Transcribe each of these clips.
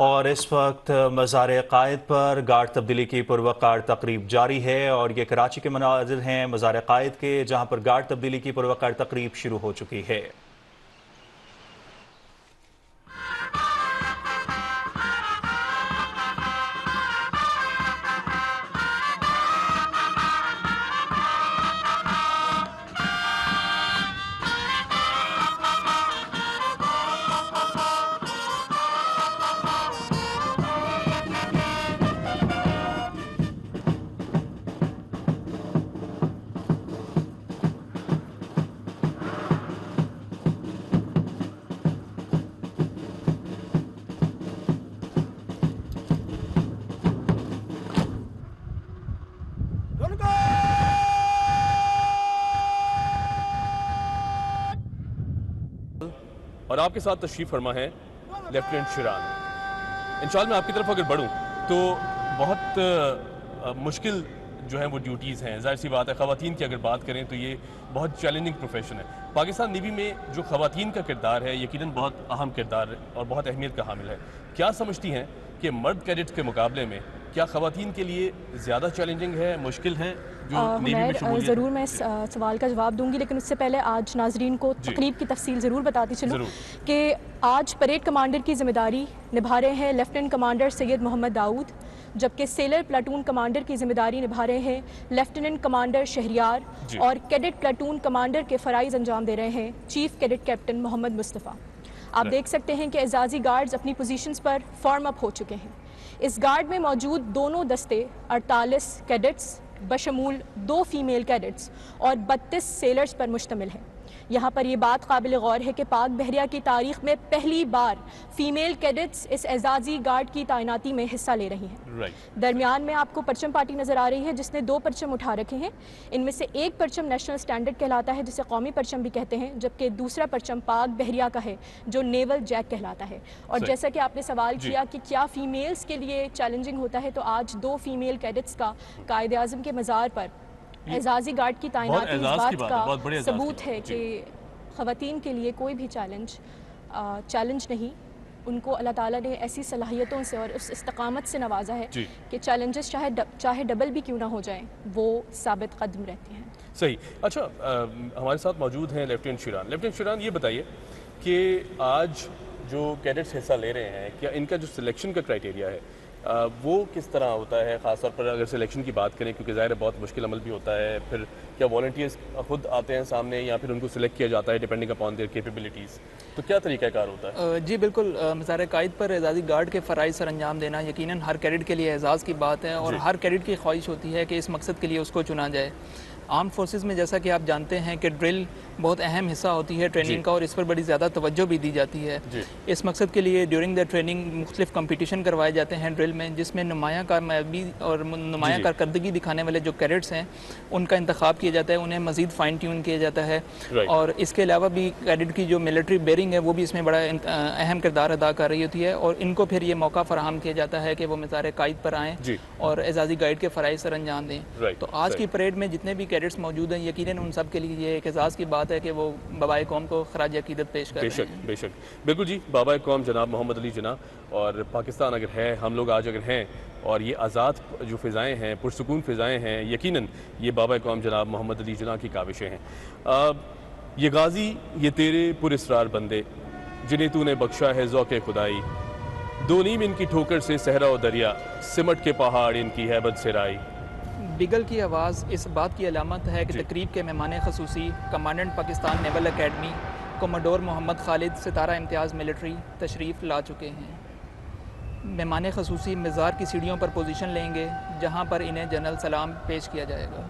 اور اس وقت مزار قائد پر گارڈ تبدیلی کی پروقار تقریب جاری ہے اور یہ کراچی کے مناظر ہیں مزار قائد کے، جہاں پر گارڈ تبدیلی کی پروقار تقریب شروع ہو چکی ہے۔ اور آپ کے ساتھ تشریف فرما ہے لیفٹیننٹ شیران۔ انشاءاللہ میں آپ کی طرف اگر بڑھوں تو بہت مشکل جو ہیں وہ ڈیوٹیز ہیں، ظاہر سی بات ہے خواتین کی اگر بات کریں تو یہ بہت چیلنجنگ پروفیشن ہے۔ پاکستان نیوی میں جو خواتین کا کردار ہے یقیناً بہت اہم کردار اور بہت اہمیت کا حامل ہے۔ کیا سمجھتی ہیں کہ مرد کیڈٹس کے مقابلے میں کیا خواتین کے لیے زیادہ چیلنجنگ ہے، مشکل ہے جو نیوی میں شمولیت؟ ضرور میں اس سوال کا جواب دوں گی، لیکن اس سے پہلے آج ناظرین کو تقریب کی تفصیل ضرور بتاتی چلوں کہ آج پریڈ کمانڈر کی ذمہ داری نبھا رہے ہیں لیفٹیننٹ کمانڈر سید محمد داؤد، جبکہ سیلر پلاٹون کمانڈر کی ذمہ داری نبھا رہے ہیں لیفٹیننٹ کمانڈر شہریار، اور کیڈٹ پلاٹون کمانڈر کے فرائض انجام دے رہے ہیں چیف کیڈٹ کیپٹن محمد مصطفیٰ۔ آپ دیکھ سکتے ہیں کہ اعزازی گارڈز اپنی پوزیشنز پر فارم اپ ہو چکے ہیں۔ اس گارڈ میں موجود دونوں دستے 48 کیڈٹس بشمول 2 فیمیل کیڈٹس اور 32 سیلرز پر مشتمل ہیں۔ یہاں پر یہ بات قابل غور ہے کہ پاک بحریہ کی تاریخ میں پہلی بار فیمیل کیڈٹس اس اعزازی گارڈ کی تعیناتی میں حصہ لے رہی ہیں۔ درمیان میں آپ کو پرچم پارٹی نظر آ رہی ہے جس نے 2 پرچم اٹھا رکھے ہیں، ان میں سے ایک پرچم نیشنل سٹینڈرڈ کہلاتا ہے جسے قومی پرچم بھی کہتے ہیں، جبکہ دوسرا پرچم پاک بحریہ کا ہے جو نیول جیک کہلاتا ہے۔ اور جیسا کہ آپ نے سوال کیا کہ کیا فیمیلز کے لیے چیلنجنگ ہوتا ہے، تو آج 2 فیمیل کیڈٹس کا قائد اعظم کے مزار پر اعزازی گارڈ کی تعیناتی اس بات کا ثبوت ہے کہ خواتین کے لیے کوئی بھی چیلنج نہیں، ان کو اللہ تعالیٰ نے ایسی صلاحیتوں سے اور اس استقامت سے نوازا ہے کہ چیلنجز چاہے ڈبل بھی کیوں نہ ہو جائیں وہ ثابت قدم رہتی ہیں۔ صحیح۔ اچھا، ہمارے ساتھ موجود ہیں لیفٹیننٹ شیران۔ لیفٹیننٹ شیران، یہ بتائیے کہ آج جو کیڈٹس حصہ لے رہے ہیں کیا ان کا جو سلیکشن کا کرائٹیریا ہے وہ کس طرح ہوتا ہے، خاص طور پر اگر سلیکشن کی بات کریں، کیونکہ ظاہر ہے بہت مشکل عمل بھی ہوتا ہے، پھر کیا والنٹیئرز خود آتے ہیں سامنے یا پھر ان کو سلیکٹ کیا جاتا ہے ڈیپینڈنگ اپان دیئر کیپیبلٹیز، تو کیا طریقہ کار ہوتا ہے؟ جی بالکل، مزار قائد پر اعزازی گارڈ کے فرائض سر انجام دینا یقیناً ہر کیڈٹ کے لیے اعزاز کی بات ہے، اور ہر کیڈٹ کی خواہش ہوتی ہے کہ اس مقصد کے لیے اس کو چنا جائے۔ آرم فورسز میں جیسا کہ آپ جانتے ہیں کہ ڈرل بہت اہم حصہ ہوتی ہے ٹریننگ کا، اور اس پر بڑی زیادہ توجہ بھی دی جاتی ہے۔ اس مقصد کے لیے ڈیورنگ دا ٹریننگ مختلف کمپٹیشن کروائے جاتے ہیں ڈرل میں، جس میں نمایاں کارآمدی اور نمایاں کارکردگی دکھانے والے جو کیڈٹس ہیں ان کا انتخاب کیا جاتا ہے، انہیں مزید فائن ٹیون کیا جاتا ہے، اور اس کے علاوہ بھی کیڈٹ کی جو ملٹری بیئرنگ ہے وہ بھی اس میں بڑا اہم کردار ادا کر رہی ہوتی ہے، اور ان کو پھر یہ موقع فراہم کیا جاتا ہے کہ وہ مزار قائد پر آئیں اور اعزازی گائیڈ کے فرائض سر انجام دیں۔ تو آج کی پریڈ میں جتنے بھی کیڈٹس موجود ہیں یقیناً ان سب کے لیے یہ ایک اعزاز کی بات ہے کہ وہ بابائے قوم کو خراج عقیدت پیش کر رہے ہیں۔ بے شک، بالکل جی، بابائے قوم جناب محمد علی جناح، اور پاکستان اگر ہے، ہم لوگ آج اگر ہیں، اور یہ آزاد جو فضائیں ہیں، پرسکون فضائیں ہیں، یقیناً یہ بابائے قوم جناب محمد علی جناح کی کاوشیں ہیں۔ یہ غازی، یہ تیرے پراسرار بندے جنہیں تو نے بخشا ہے ذوق خدائی، 2 نیم ان کی ٹھوکر سے صحرا و دریا، سمٹ کے پہاڑ ان کی ہیبت سے رائی۔ بگل کی آواز اس بات کی علامت ہے کہ تقریب کے مہمان خصوصی کمانڈنٹ پاکستان نیول اکیڈمی کوموڈور محمد خالد ستارہ امتیاز ملٹری تشریف لا چکے ہیں۔ مہمان خصوصی مزار کی سیڑھیوں پر پوزیشن لیں گے، جہاں پر انہیں جنرل سلام پیش کیا جائے گا۔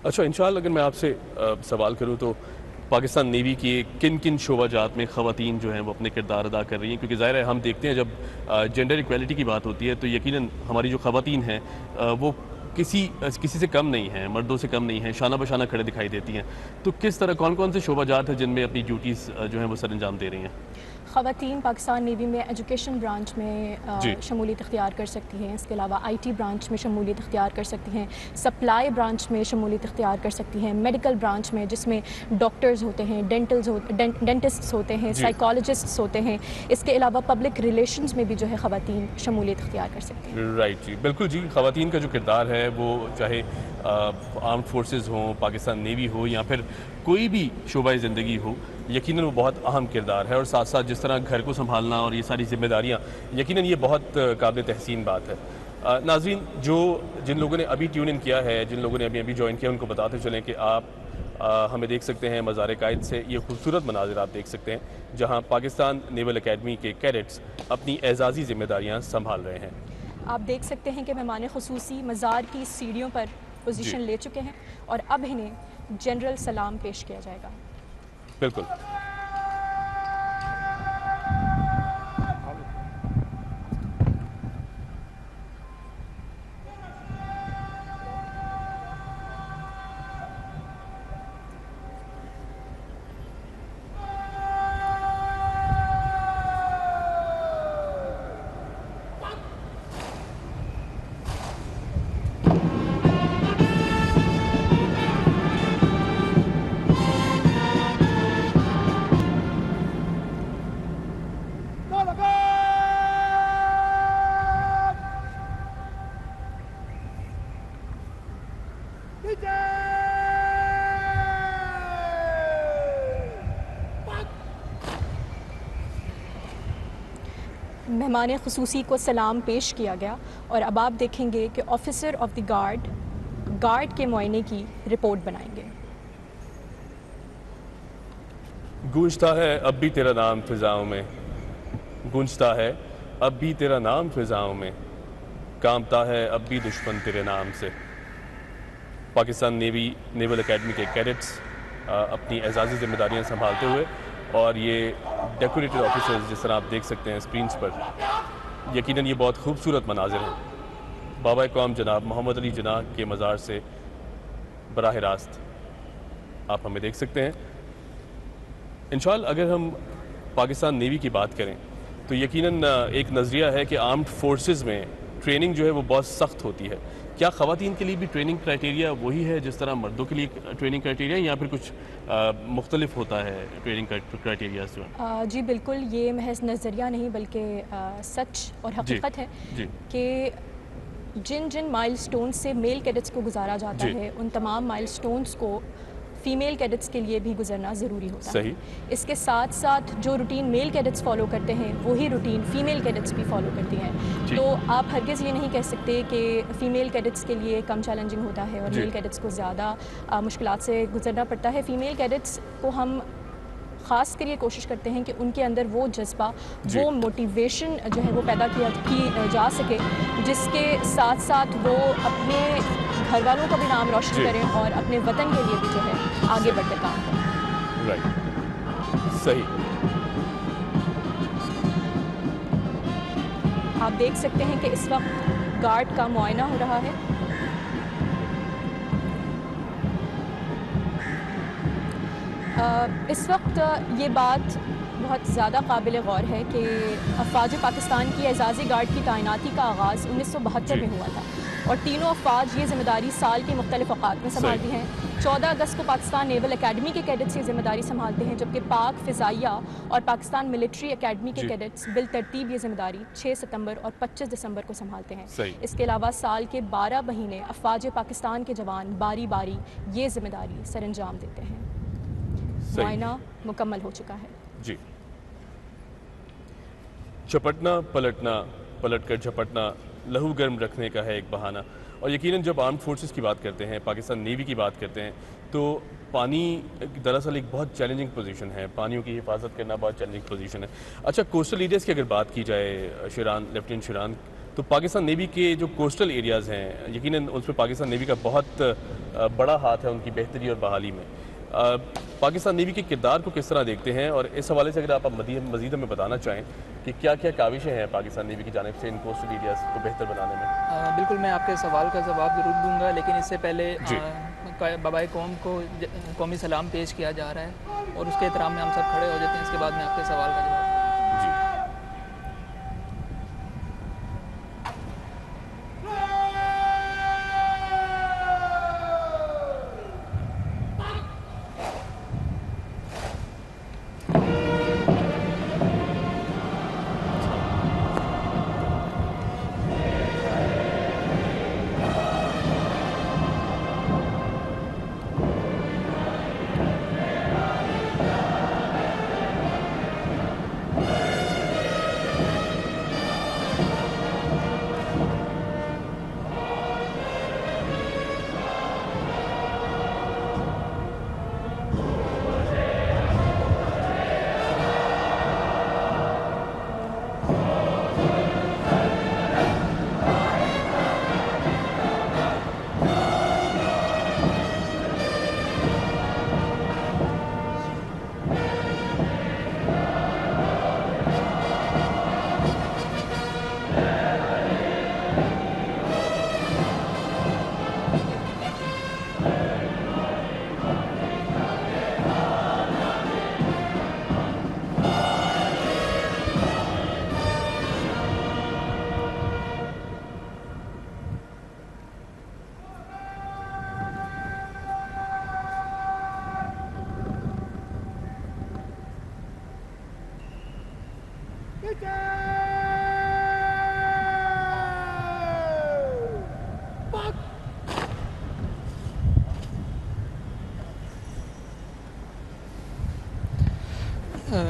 اچھا، انشاءاللہ اگر میں آپ سے سوال کروں تو پاکستان نیوی کی کن کن شعبہ جات میں خواتین جو ہیں وہ اپنے کردار ادا کر رہی ہیں؟ کیونکہ ظاہر ہے ہم دیکھتے ہیں جب جینڈر ایکویلٹی کی بات ہوتی ہے تو یقیناً ہماری جو خواتین ہیں وہ کسی سے کم نہیں ہیں، مردوں سے کم نہیں ہیں، شانہ بشانہ کھڑے دکھائی دیتی ہیں. تو کس طرح کون کون سے شعبہ جات ہیں جن میں اپنی ڈیوٹیز جو ہیں وہ سر انجام دے رہی ہیں؟ خواتین پاکستان نیوی میں ایجوکیشن برانچ میں شمولیت اختیار کر سکتی ہیں. اس کے علاوہ آئی ٹی برانچ میں شمولیت اختیار کر سکتی ہیں. سپلائی برانچ میں شمولیت اختیار کر سکتی ہیں. میڈیکل برانچ میں جس میں ڈاکٹرز ہوتے ہیں، ڈینٹسٹس ہوتے ہیں، سائیکالوجسٹس ہوتے ہیں. اس کے علاوہ پبلک ریلیشنز میں بھی جو ہے خواتین شمولیت اختیار کر سکتی ہیں. رائٹ جی، بالکل جی. خواتین کا جو کردار ہے وہ چاہے آرمڈ فورسز ہوں، پاکستان نیوی ہو یا پھر کوئی بھی شعبہ زندگی ہو، یقیناً وہ بہت اہم کردار ہے. اور ساتھ ساتھ جس طرح گھر کو سنبھالنا اور یہ ساری ذمہ داریاں، یقیناً یہ بہت قابل تحسین بات ہے. ناظرین، جن لوگوں نے ابھی ٹیون ان کیا ہے، جن لوگوں نے ابھی جوائن کیا، ان کو بتاتے چلیں کہ آپ ہمیں دیکھ سکتے ہیں مزار قائد سے. یہ خوبصورت مناظر آپ دیکھ سکتے ہیں جہاں پاکستان نیول اکیڈمی کے کیڈٹس اپنی اعزازی ذمہ داریاں سنبھال رہے ہیں. آپ دیکھ سکتے ہیں کہ مہمان خصوصی مزار کی سیڑھیوں پر پوزیشن لے چکے ہیں اور اب انہیں جنرل سلام پیش کیا جائے گا. بالکل. مہمان خصوصی کو سلام پیش کیا گیا اور اب آپ دیکھیں گے کہ آفیسر آف دی گارڈ کے معائنے کی رپورٹ بنائیں گے. گونجتا ہے اب بھی تیرا نام فضاؤں میں، گونجتا ہے اب بھی تیرا نام فضاؤں میں، کانپتا ہے اب بھی دشمن تیرے نام سے. پاکستان نیول اکیڈمی کے کیڈٹس اپنی اعزازی ذمہ داریاں سنبھالتے ہوئے، اور یہ ڈیکوریٹڈ آفیسرز جس طرح آپ دیکھ سکتے ہیں اسکرینز پر، یقیناً یہ بہت خوبصورت مناظر ہیں. بابا قوم جناب محمد علی جناح کے مزار سے براہ راست آپ ہمیں دیکھ سکتے ہیں. انشاءاللہ اگر ہم پاکستان نیوی کی بات کریں تو یقیناً ایک نظریہ ہے کہ آرمڈ فورسز میں ٹریننگ جو ہے وہ بہت سخت ہوتی ہے. کیا خواتین کے لیے بھی ٹریننگ کرائٹیریا وہی ہے جس طرح مردوں کے لیے ٹریننگ کرائٹیریا، یا پھر کچھ مختلف ہوتا ہے ٹریننگ کرائٹیریاز جو ہیں؟ جی بالکل، یہ محض نظریہ نہیں بلکہ سچ اور حقیقت ہے کہ جن مائل سٹونز سے میل کیڈٹس کو گزارا جاتا ہے ان تمام مائل سٹونز کو فیمیل کیڈٹس کے لیے بھی گزرنا ضروری ہوتا ہے. اس کے ساتھ ساتھ جو روٹین میل کیڈٹس فالو کرتے ہیں وہی روٹین فیمیل کیڈٹس بھی فالو کرتی ہیں. تو آپ ہرگز یہ نہیں کہہ سکتے کہ فیمیل کیڈٹس کے لیے کم چیلنجنگ ہوتا ہے اور میل کیڈٹس کو زیادہ مشکلات سے گزرنا پڑتا ہے. فیمیل کیڈٹس کو ہم خاص کر یہ کوشش کرتے ہیں کہ ان کے اندر وہ جذبہ، وہ موٹیویشن جو ہے وہ پیدا کی جا سکے، جس کے ساتھ ساتھ وہ اپنے گھر والوں کا بھی نام روشن کریں اور اپنے وطن کے لیے بھی جو ہے آگے بڑھ کر کام کریں. رائٹ، صحیح. آپ دیکھ سکتے ہیں کہ اس وقت گارڈ کا معائنہ ہو رہا ہے. اس وقت یہ بات بہت زیادہ قابل غور ہے کہ افواج پاکستان کی اعزازی گارڈ کی تعیناتی کا آغاز 1972 میں ہوا تھا اور تینوں افواج یہ ذمہ داری سال کے مختلف اوقات میں سنبھالتی ہیں. 14 اگست کو پاکستان نیول اکیڈمی کے کیڈٹس یہ ذمہ داری سنبھالتے ہیں، جبکہ پاک فضائیہ اور پاکستان ملٹری اکیڈمی کے کیڈٹس بالترتیب یہ ذمہ داری 6 ستمبر اور 25 دسمبر کو سنبھالتے ہیں. اس کے علاوہ سال کے 12 مہینے افواج پاکستان کے جوان باری باری یہ ذمہ داری سر انجام دیتے ہیں. معائنہ مکمل ہو چکا ہے. جی، جھپٹنا پلٹنا، پلٹ کر جھپٹنا لہو گرم رکھنے کا ہے ایک بہانہ. اور یقیناً جب آرمڈ فورسز کی بات کرتے ہیں، پاکستان نیوی کی بات کرتے ہیں، تو پانی دراصل ایک بہت چیلنجنگ پوزیشن ہے. پانیوں کی حفاظت کرنا بہت چیلنجنگ پوزیشن ہے. اچھا، کوسٹل ایریاز کی اگر بات کی جائے شیران، لیفٹیننٹ شیران، تو پاکستان نیوی کے جو کوسٹل ایریاز ہیں یقیناً اس پہ پاکستان نیوی کا بہت بڑا ہاتھ ہے ان کی بہتری اور بحالی میں. پاکستان نیوی کے کردار کو کس طرح دیکھتے ہیں، اور اس حوالے سے اگر آپ مزید ہمیں بتانا چاہیں کہ کیا کیا کاوشیں ہیں پاکستان نیوی کی جانب سے ان کوسٹل ایریاز کو بہتر بنانے میں؟ بالکل، میں آپ کے سوال کا جواب ضرور دوں گا، لیکن اس سے پہلے بابائے قوم کو قومی سلام پیش کیا جا رہا ہے اور اس کے احترام میں ہم سب کھڑے ہو جاتے ہیں، اس کے بعد میں آپ کے سوال کا جواب دوں گا۔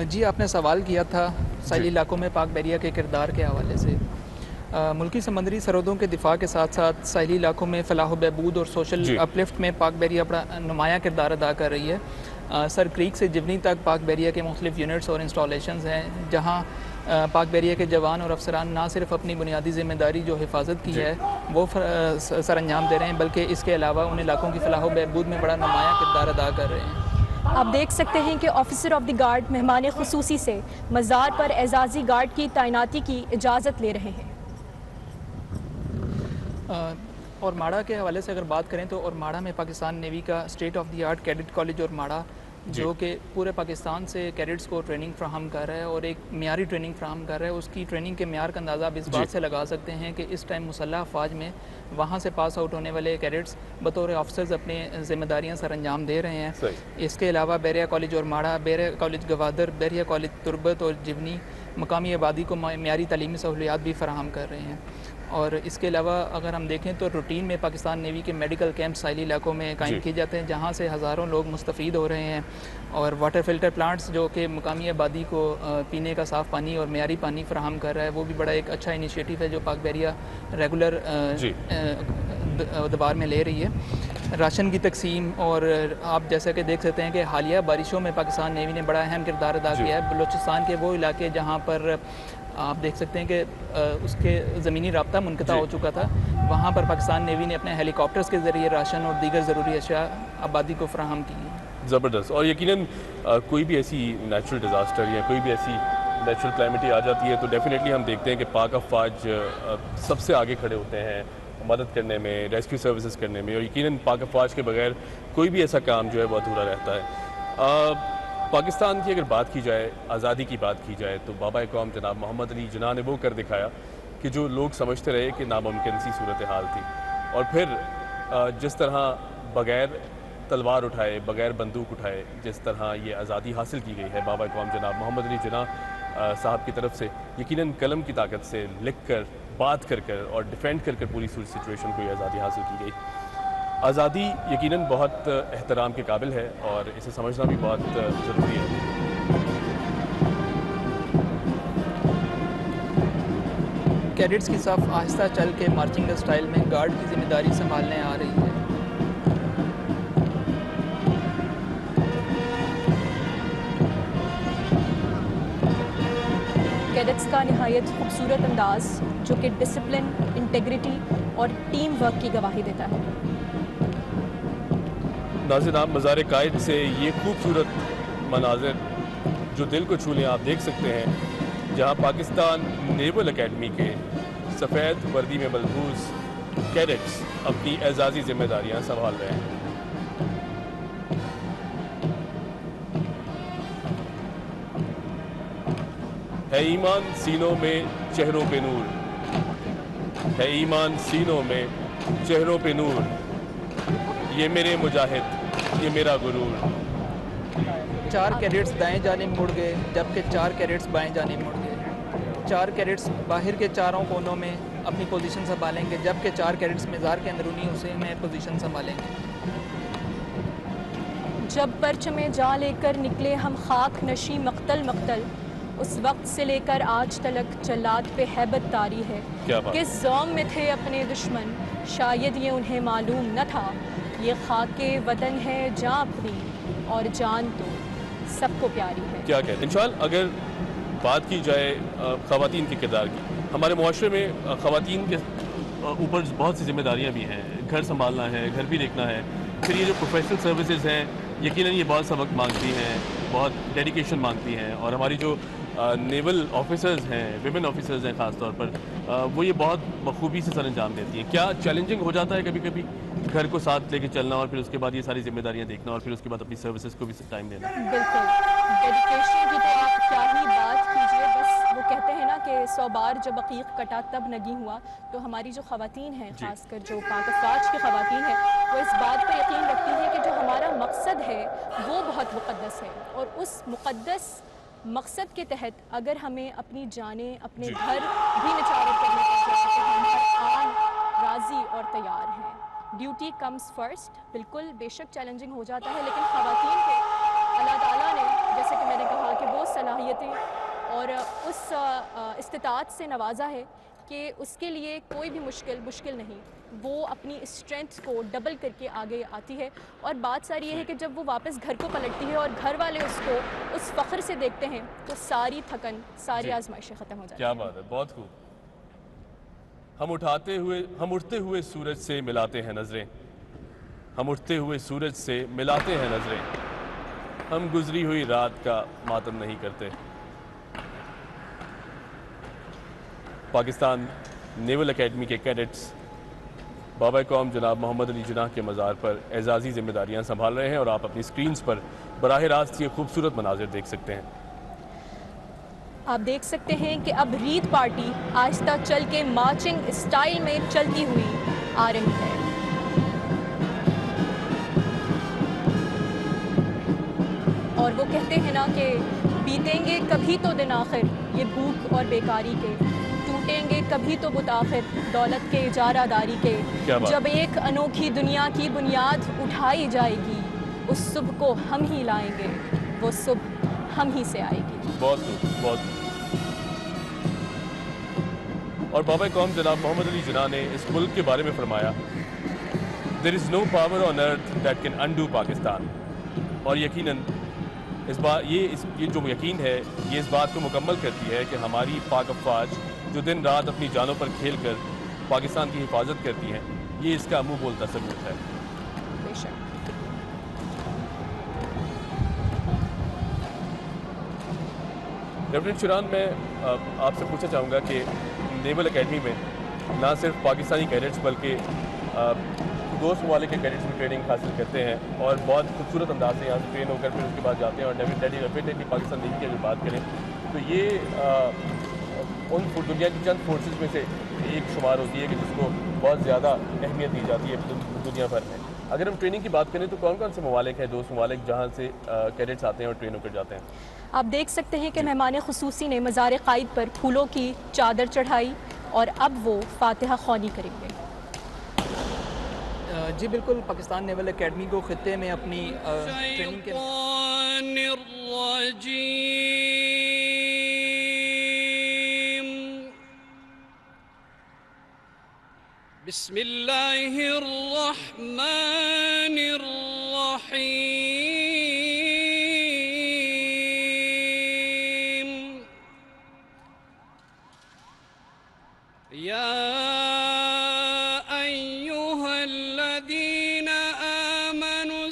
جی، آپ نے سوال کیا تھا ساحلی علاقوں میں پاک بحریہ کے کردار کے حوالے سے۔ ملکی سمندری سرحدوں کے دفاع کے ساتھ ساتھ ساحلی علاقوں میں فلاح و بہبود اور سوشل اپلفٹ میں پاک بحریہ بڑا نمایاں کردار ادا کر رہی ہے۔ سر کریک سے جبنی تک پاک بحریہ کے مختلف یونٹس اور انسٹالیشنز ہیں جہاں پاک بحریہ کے جوان اور افسران نہ صرف اپنی بنیادی ذمہ داری جو حفاظت کی ہے وہ سر انجام دے رہے ہیں، بلکہ اس کے علاوہ ان علاقوں کی فلاح و بہبود میں بڑا نمایاں کردار ادا کر رہے ہیں۔ آپ دیکھ سکتے ہیں کہ آفیسر آف دی گارڈ مہمان خصوصی سے مزار پر اعزازی گارڈ کی تعیناتی کی اجازت لے رہے ہیں۔ اور ماڑا کے حوالے سے اگر بات کریں تو اور ماڑا میں پاکستان نیوی کا state of the art cadet college اور ماڑا جو کہ پورے پاکستان سے کیڈٹس کو ٹریننگ فراہم کر رہا ہے اور ایک معیاری ٹریننگ فراہم کر رہا ہے۔ اس کی ٹریننگ کے معیار کا اندازہ آپ اس بات سے لگا سکتے ہیں کہ اس ٹائم مسلح افواج میں وہاں سے پاس آؤٹ ہونے والے کیڈٹس بطور آفیسرز اپنی ذمہ داریاں سر انجام دے رہے ہیں۔ اس کے علاوہ بحریہ کالج اور ماڑا، بحریہ کالج گوادر، بحریہ کالج تربت اور جبنی مقامی آبادی کو معیاری تعلیمی سہولیات بھی فراہم کر رہے ہیں۔ اور اس کے علاوہ اگر ہم دیکھیں تو روٹین میں پاکستان نیوی کے میڈیکل کیمپ ساحلی علاقوں میں قائم کیے جاتے ہیں جہاں سے ہزاروں لوگ مستفید ہو رہے ہیں، اور واٹر فلٹر پلانٹس جو کہ مقامی آبادی کو پینے کا صاف پانی اور معیاری پانی فراہم کر رہا ہے، وہ بھی بڑا ایک اچھا انیشیٹو ہے جو پاک بحریہ ریگولر ادوار میں لے رہی ہے۔ راشن کی تقسیم، اور آپ جیسا کہ دیکھ سکتے ہیں کہ حالیہ بارشوں میں پاکستان نیوی نے بڑا اہم کردار ادا کیا ہے۔ بلوچستان کے وہ علاقے جہاں پر آپ دیکھ سکتے ہیں کہ اس کے زمینی رابطہ منقطع ہو چکا تھا، وہاں پر پاکستان نیوی نے اپنے ہیلی کاپٹرز کے ذریعے راشن اور دیگر ضروری اشیاء آبادی کو فراہم کی۔ زبردست۔ اور یقیناً کوئی بھی ایسی نیچرل ڈیزاسٹر یا کوئی بھی ایسی نیچرل کلائمیٹی آ جاتی ہے تو ڈیفینیٹلی ہم دیکھتے ہیں کہ پاک افواج سب سے آگے کھڑے ہوتے ہیں مدد کرنے میں، ریسکیو سروسز کرنے میں، اور یقیناً پاک افواج کے بغیر کوئی بھی ایسا کام جو ہے وہ ادھورا رہتا ہے۔ پاکستان کی اگر بات کی جائے، آزادی کی بات کی جائے، تو بابا قوم جناب محمد علی جناح نے وہ کر دکھایا کہ جو لوگ سمجھتے رہے کہ ناممکن سی صورتحال تھی، اور پھر جس طرح بغیر تلوار اٹھائے، بغیر بندوق اٹھائے جس طرح یہ آزادی حاصل کی گئی ہے بابا قوم جناب محمد علی جناح صاحب کی طرف سے، یقیناً قلم کی طاقت سے لکھ کر، بات کر کر اور ڈیفینڈ کر پوری سچویشن کو یہ آزادی حاصل کی گئی۔ آزادی یقیناً بہت احترام کے قابل ہے اور اسے سمجھنا بھی بہت ضروری ہے۔ کیڈٹس کی صف آہستہ چل کے مارچنگ سٹائل میں گارڈ کی ذمہ داری سنبھالنے آ رہی ہے۔ کیڈٹس کا نہایت خوبصورت انداز جو کہ ڈسپلن، انٹیگریٹی اور ٹیم ورک کی گواہی دیتا ہے۔ ناظرین آپ مزار قائد سے یہ خوبصورت مناظر جو دل کو چھو لیں آپ دیکھ سکتے ہیں، جہاں پاکستان نیول اکیڈمی کے سفید وردی میں ملبوس کیڈٹس اپنی اعزازی ذمہ داریاں سنبھال رہے ہیں۔ ہے ایمان سینوں میں چہروں پہ نور، ہے ایمان سینوں میں چہروں پہ نور، یہ میرے مجاہد یہ میرا غرور۔ 4 کیڈٹس دائیں جانب مڑ گئے جبکہ 4 کیڈٹس بائیں جانب مڑ گئے۔ 4 کیڈٹس باہر کے چاروں کونوں میں اپنی پوزیشن سنبھالیں گے جبکہ 4 کیڈٹس مزار کے اندرونی حصے میں پوزیشن سنبھالیں گے۔ جب پرچم جاں لے کر نکلے ہم خاک نشی مقتل مقتل، اس وقت سے لے کر آج تلک جلاد پہ ہیبت طاری ہے۔ کیا بات؟ کس زوم میں تھے اپنے دشمن، شاید یہ انہیں معلوم نہ تھا، یہ خاک وطن ہے جاں اپنی اور جان تو سب کو پیاری ہے۔ کیا کہتے ہیں انشاءاللہ اگر بات کی جائے خواتین کے کردار کی، ہمارے معاشرے میں خواتین کے اوپر بہت سی ذمہ داریاں بھی ہیں، گھر سنبھالنا ہے، گھر بھی دیکھنا ہے، پھر یہ جو پروفیشنل سروسز ہیں یقیناً یہ بہت سا وقت مانگتی ہیں، بہت ڈیڈیکیشن مانگتی ہیں، اور ہماری جو نیول آفیسرز ہیں، ویمن آفیسرز ہیں خاص طور پر، وہ یہ بہت بخوبی سے سر انجام دیتی ہیں۔ کیا چیلنجنگ ہو جاتا ہے کبھی کبھی گھر کو ساتھ لے کے چلنا اور پھر اس کے بعد یہ ساری ذمہ داریاں دیکھنا اور پھر اس کے بعد اپنی سروسز کو بھی ٹائم دینا؟ بالکل، ڈیڈیکیشن کی تو آپ کیا ہی بات کیجیے، بس وہ کہتے ہیں نا کہ 100 بار جب عقیق کٹا تب نگیں ہوا، تو ہماری جو خواتین ہیں خاص کر جو پاک افواج کی خواتین ہیں وہ اس بات پر یقین رکھتی ہیں کہ جو ہمارا مقصد ہے وہ بہت مقدس ہے، اور اس مقدس مقصد کے تحت اگر ہمیں اپنی جانیں اپنے گھر بھی نچھاور کرنے پڑ جائے تو ہم ہر آن راضی اور تیار ہیں۔ ڈیوٹی کمز فرسٹ، بالکل بے شک چیلنجنگ ہو جاتا ہے، لیکن خواتین کو اللہ تعالیٰ نے جیسے کہ میں نے کہا کہ وہ صلاحیتیں اور اس استطاعت سے نوازا ہے کہ اس کے لیے کوئی بھی مشکل نہیں، وہ اپنی اسٹرینتھ کو ڈبل کر کے آگے آتی ہے، اور بات ساری یہ ہے کہ جب وہ واپس گھر کو پلٹتی ہے اور گھر والے اس کو اس فخر سے دیکھتے ہیں تو ساری تھکن ساری آزمائشیں ختم ہو جاتی ہیں۔ کیا بات ہے، بہت خوب۔ ہم اٹھتے ہوئے سورج سے ملاتے ہیں نظریں، ہم اٹھتے ہوئے سورج سے ملاتے ہیں نظریں، ہم گزری ہوئی رات کا ماتم نہیں کرتے۔ پاکستان نیول اکیڈمی کے کیڈٹس بابا قوم جناب محمد علی جناح کے مزار پر اعزازی ذمہ داریاں سنبھال رہے ہیں، اور آپ اپنی سکرینز پر براہ راست یہ خوبصورت مناظر دیکھ سکتے ہیں۔ آپ دیکھ سکتے ہیں کہ اب ریت پارٹی آہستہ چل کے مارچنگ اسٹائل میں چلتی ہوئی آ رہی ہے۔ اور وہ کہتے ہیں نا کہ بیتیں گے کبھی تو دن آخر یہ بھوک اور بیکاری کے، ٹوٹیں گے کبھی تو بت آخر دولت کے اجارہ داری کے، جب ایک انوکھی دنیا کی بنیاد اٹھائی جائے گی اس صبح کو ہم ہی لائیں گے، وہ صبح ہم ہی سے آئے گی۔ بہت خوب، بہت خوب۔ اور بابا قوم جناب محمد علی جناح نے اس ملک کے بارے میں فرمایا "There is no power on earth that can undo Pakistan", اور یقیناً یہ جو یقین ہے یہ اس بات کو مکمل کرتی ہے کہ ہماری پاک افواج جو دن رات اپنی جانوں پر کھیل کر پاکستان کی حفاظت کرتی ہیں، یہ اس کا منہ بولتا ثبوت ہے۔ بے شک۔ لیفٹیننٹ شیران، میں آپ سے پوچھنا چاہوں گا کہ نیول اکیڈمی میں نہ صرف پاکستانی کیڈٹس بلکہ دوست ممالک کے کیڈٹس بھی ٹریننگ حاصل کرتے ہیں اور بہت خوبصورت انداز سے یہاں سے ٹرین ہو کر پھر اس کے بعد جاتے ہیں، اور ڈیفینیٹلی پاکستان نیوی کی اگر بات کریں تو یہ ان دنیا کی چند فورسز میں سے ایک شمار ہوتی ہے کہ جس کو بہت زیادہ اہمیت دی جاتی ہے دنیا بھر میں۔ اگر ہم ٹریننگ کی بات کریں تو کون کون سے ممالک ہیں، دوست ممالک جہاں سے کیڈٹس آتے ہیں اور ٹرین ہو کر جاتے ہیں؟ آپ دیکھ سکتے ہیں کہ مہمان خصوصی نے مزار قائد پر پھولوں کی چادر چڑھائی اور اب وہ فاتحہ خوانی کریں گے۔ جی بالکل، پاکستان نیول اکیڈمی کو خطے میں اپنی ٹریننگ کے بسم اللہ الرحمن الرحیم یا ایہا الذین آمنوا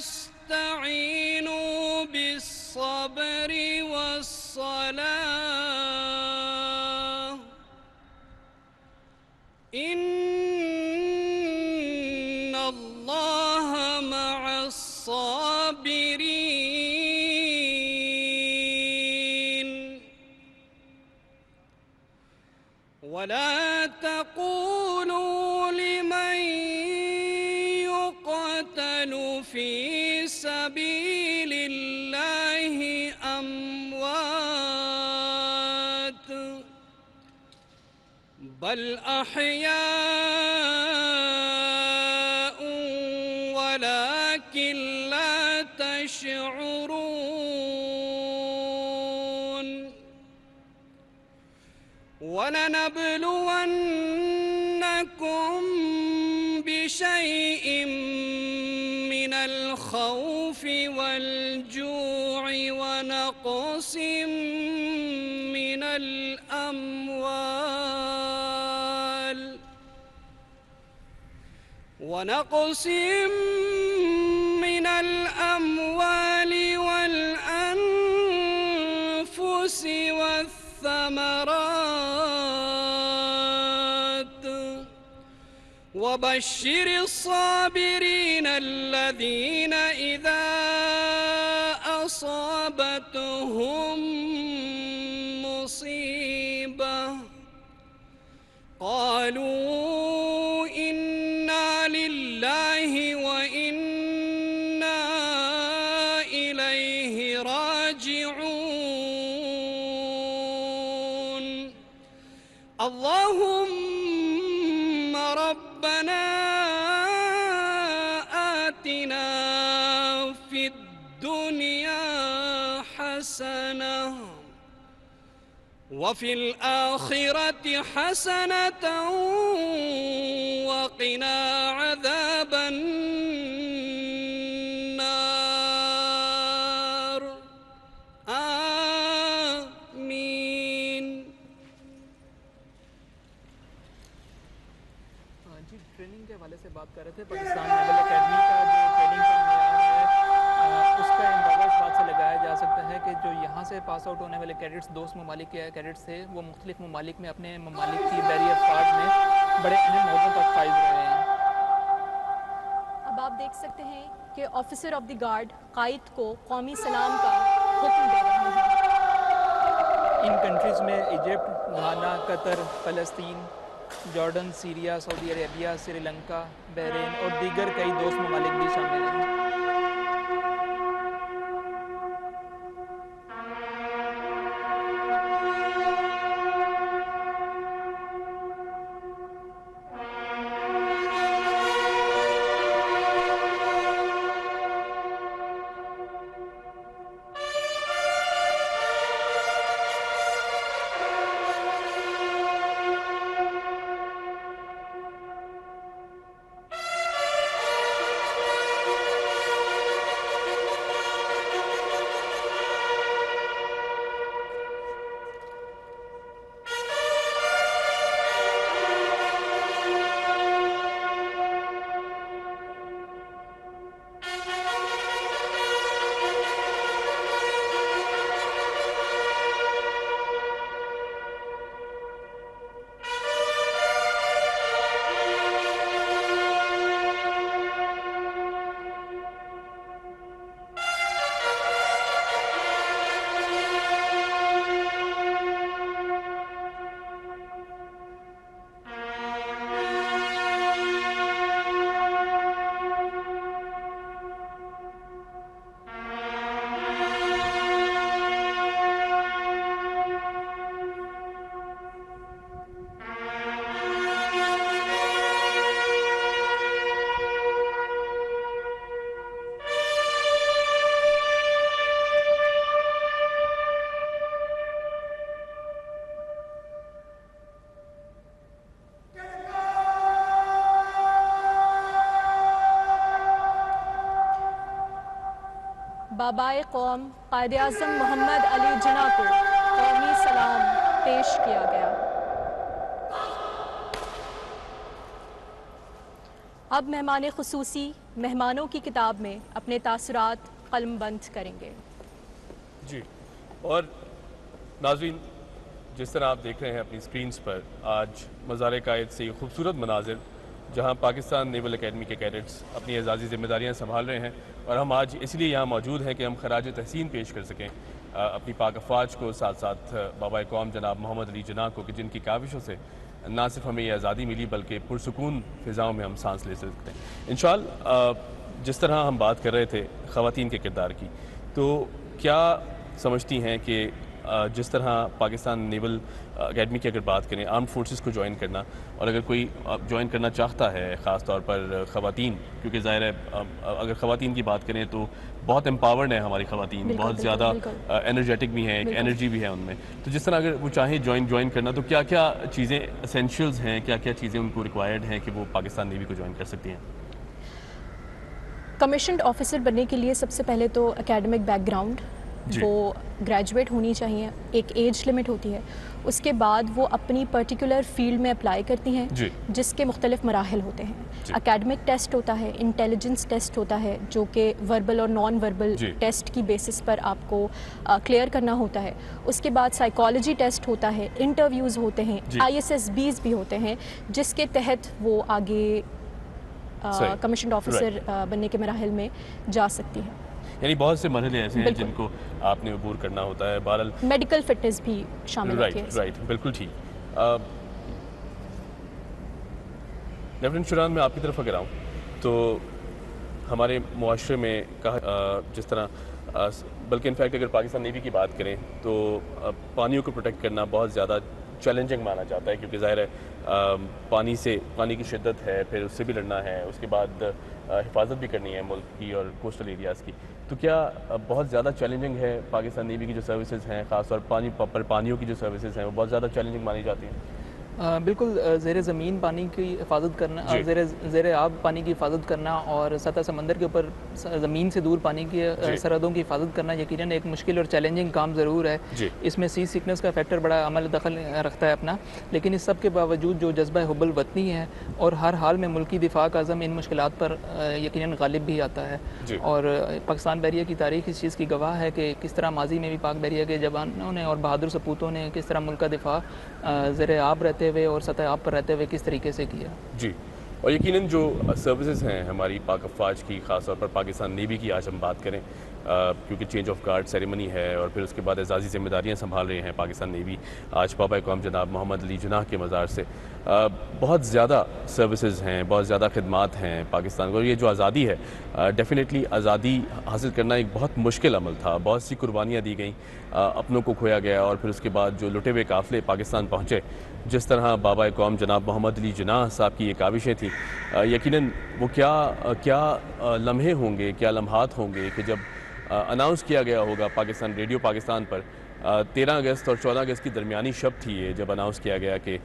الصبر والصلاة إن الله مع الصابرين ولا تقولوا لمن يقتل في سبيل الله أموات بل أحياء ولكن لا تشعرون ولنبلونكم بشيء من الخوف والجوع ونقص من الأموال والأنفس والثمرات وبشر الصابرين الذين إذا أصابتهم مصيبة قالوا إنا لله وإنا إليه راجعون اللهم ربنا آتنا في الدنيا حسنة وفي الآخرة حسنة وقنا عذاب النار آمين. جی ٹریننگ کے حوالے سے بات کر رہے تھے. پاکستان نیول اکیڈمی کا جو ٹریننگ کا معیار ہے اس کا اندازہ اس بات سے لگایا جا سکتا ہے کہ جو یہاں سے پاس آؤٹ ہونے والے کیڈٹس دوست ممالک کے کیڈٹس تھے وہ مختلف ممالک میں اپنے ممالک کی بحری افواج میں بڑے اہم عہدوں تک فائز رہے ہیں. اب آپ دیکھ سکتے ہیں کہ آفیسر آف دی گارڈ قائد کو قومی سلام کا حکم دے رہے ہیں. ان کنٹریز میں ایجپٹ، گھانا، قطر، فلسطین، جارڈن، سیریا، سعودی عربیہ، سری لنکا، بحرین اور دیگر کئی دوست ممالک بھی شامل ہیں. بابائے قوم قائد اعظم محمد علی جناح کو قومی سلام پیش کیا گیا. اب مہمان خصوصی مہمانوں کی کتاب میں اپنے تاثرات قلم بند کریں گے. جی، اور ناظرین جس طرح آپ دیکھ رہے ہیں اپنی سکرینز پر آج مزار قائد سے یہ خوبصورت مناظر جہاں پاکستان نیول اکیڈمی کے کیڈٹس اپنی اعزازی ذمہ داریاں سنبھال رہے ہیں، اور ہم آج اس لیے یہاں موجود ہیں کہ ہم خراج تحسین پیش کر سکیں اپنی پاک افواج کو، ساتھ ساتھ بابا قوم جناب محمد علی جناح کو، کہ جن کی کاوشوں سے نہ صرف ہمیں یہ آزادی ملی بلکہ پرسکون فضاؤں میں ہم سانس لے سکتے ہیں انشاءاللہ۔ جس طرح ہم بات کر رہے تھے خواتین کے کردار کی، تو کیا سمجھتی ہیں کہ جس طرح پاکستان نیول اکیڈمی کی اگر بات کریں، آرمڈ فورسز کو جوائن کرنا، اور اگر کوئی جوائن کرنا چاہتا ہے خاص طور پر خواتین، کیونکہ ظاہر ہے اگر خواتین کی بات کریں تو بہت امپاورڈ ہیں ہماری خواتین، بہت زیادہ انرجیٹک بھی ہیں، ایک انرجی بھی ہے ان میں، تو جس طرح اگر وہ چاہیں جوائن کرنا تو کیا کیا چیزیں اسینشیلز ہیں، کیا کیا چیزیں ان کو ریکوائرڈ ہیں کہ وہ پاکستان نیوی کو جوائن کر سکتی ہیں؟ کمیشنڈ آفیسر بننے کے لیے سب سے پہلے تو اکیڈمک بیک گراؤنڈ وہ گریجویٹ ہونی چاہیے، ایک ایج لمٹ ہوتی ہے، اس کے بعد وہ اپنی پرٹیکولر فیلڈ میں اپلائی کرتی ہیں جس کے مختلف مراحل ہوتے ہیں۔ اکیڈمک ٹیسٹ ہوتا ہے، انٹیلیجنس ٹیسٹ ہوتا ہے جو کہ وربل اور نان وربل ٹیسٹ کی بیسس پر آپ کو کلیئر کرنا ہوتا ہے، اس کے بعد سائیکالوجی ٹیسٹ ہوتا ہے، انٹرویوز ہوتے ہیں، ISSBs بھی ہوتے ہیں جس کے تحت وہ آگے کمیشنڈ آفیسر بننے کے مراحل میں جا سکتی ہیں۔ یعنی بہت سے مرحلے ایسے ہیں جن کو آپ نے عبور کرنا ہوتا ہے، بہرحال میڈیکل فٹنس بھی شامل ہوتی ہے۔ رائٹ، بالکل ٹھیک۔ لیفٹیننٹ شران، میں آپ کی طرف اگر آؤں تو ہمارے معاشرے میں جس طرح بلکہ انفیکٹ اگر پاکستان نیوی کی بات کریں تو پانیوں کو پروٹیکٹ کرنا بہت زیادہ چیلنجنگ مانا جاتا ہے، کیونکہ ظاہر ہے پانی کی شدت ہے، پھر اس سے بھی لڑنا ہے، اس کے بعد حفاظت بھی کرنی ہے ملک کی اور کوسٹل ایریاز کی، تو کیا بہت زیادہ چیلنجنگ ہے پاکستان نیوی کی جو سروسز ہیں، خاص طور پانیوں کی جو سروسز ہیں وہ بہت زیادہ چیلنجنگ مانی جاتی ہیں؟ بالکل، زیر زمین پانی کی حفاظت کرنا، زیر آب پانی کی حفاظت کرنا اور سطح سمندر کے اوپر زمین سے دور پانی کی سرحدوں کی حفاظت کرنا یقیناً ایک مشکل اور چیلنجنگ کام ضرور ہے۔ اس میں سی سیکنس کا فیکٹر بڑا عمل دخل رکھتا ہے اپنا، لیکن اس سب کے باوجود جو جذبہ حب الوطنی ہے اور ہر حال میں ملکی دفاع کا عزم ان مشکلات پر یقیناً غالب بھی آتا ہے، اور پاکستان بحریہ کی تاریخ اس چیز کی گواہ ہے کہ کس طرح ماضی میں بھی پاک بحریہ کے جوانوں نے اور بہادر سپوتوں نے کس طرح ملک کا دفاع زیر آب رہتے ہوئے اور سطح آب پر رہتے ہوئے کس طریقے سے کیا۔ جی، اور یقیناً جو سروسز ہیں ہماری پاک افواج کی، خاص طور پر پاکستان نیوی کی آج ہم بات کریں، کیونکہ چینج آف گارڈ سیریمنی ہے اور پھر اس کے بعد اعزازی ذمہ داریاں سنبھال رہے ہیں پاکستان نیوی آج بابا قوم جناب محمد علی جناح کے مزار سے، بہت زیادہ سروسز ہیں، بہت زیادہ خدمات ہیں پاکستان کو، اور یہ جو آزادی ہے ڈیفینیٹلی آزادی حاصل کرنا ایک بہت مشکل عمل تھا، بہت سی قربانیاں دی گئیں، اپنوں کو کھویا گیا، اور پھر اس کے بعد جو لٹے ہوئے قافلے پاکستان پہنچے، جس طرح بابا قوم جناب محمد علی جناح صاحب کی یہ کاوشیں تھیں، یقیناً وہ کیا لمحے ہوں گے، کیا لمحات ہوں گے کہ جب اناؤنس کیا گیا ہوگا پاکستان ریڈیو پاکستان پر 13 اگست اور 14 اگست کی درمیانی شب تھی یہ، جب اناؤنس کیا گیا کہ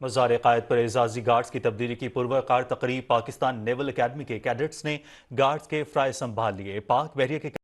مزار قائد پر اعزازی گارڈز کی تبدیلی کی پروقار تقریب، پاکستان نیول اکیڈمی کے کیڈٹس نے گارڈز کے فرائض سنبھال لیے۔ پاک بحریہ کے